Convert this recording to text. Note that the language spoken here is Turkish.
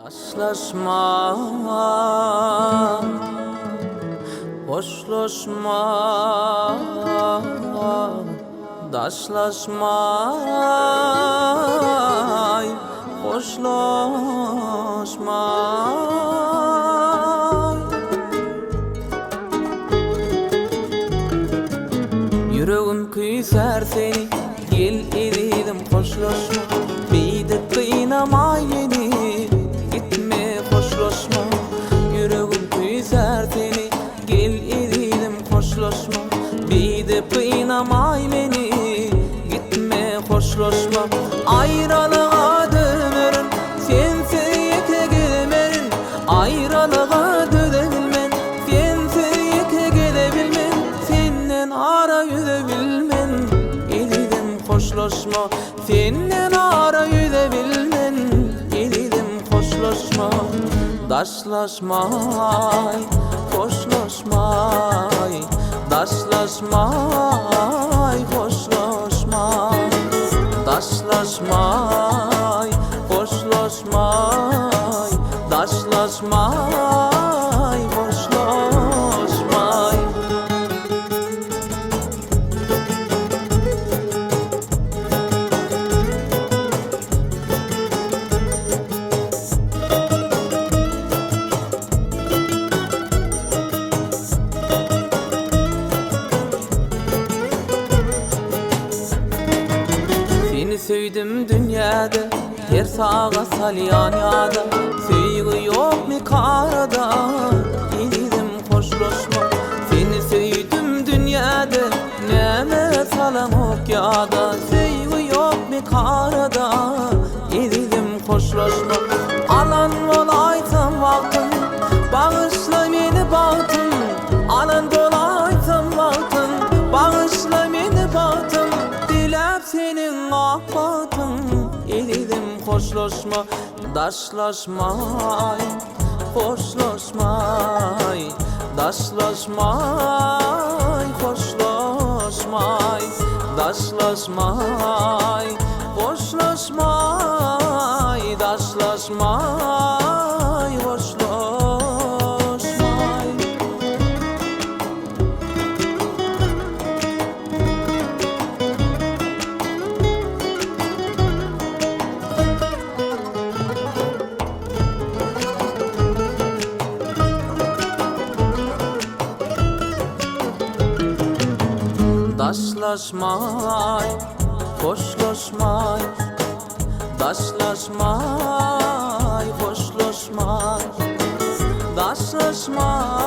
Taşlaşma, hoşlaşma, daşlaşma, hoşlaşma. Yüreğim küser seni, gel edelim hoşlaşma. Beyde kıynamay beni, gitme hoşlaşma. Yüreğim küser seni, gel edelim hoşlaşma. Beyde kıynamay beni, gitme hoşlaşma. Ayrılığa dönerin, sensiz yeke gelmerin. Ayrılığa dönebilmen, sensiz yeke gelebilmen. Senden ara yüzebilmen, edelim hoşlaşma. Senden ara yüzebilmen, edelim hoşlaşma. Daşlaşmay, hoşlaşmay, daşlaşmay, hoşlaşmay, daşlaşmay, hoşlaşmay, daşlaşmay, hoşlaşmay. Seni sevdim dünyada, her sağa salyan yada. Sevgi yok mu karada, edelim hoşlaşma. Seni sevdim dünyada, neme salam ok yada. Sevgi yok mu karada, edelim hoşlaşma. Alan olaysan vaktin, bağışla beni bahtım. Alan dolaysan vaktin, bağışla beni bahtım. Dilep senin ahbatın, edelim hoşlaşma. Daşlaşmay, hoşlaşmay, daşlaşmay, hoşlaşmay, daşlaşmay, hoşlaşmay, daşlaşmay, hoşlaşmay. Daşlaşmay, hoşlaşmay, daşlaşmay, hoşlaşmay, daşlaşmay.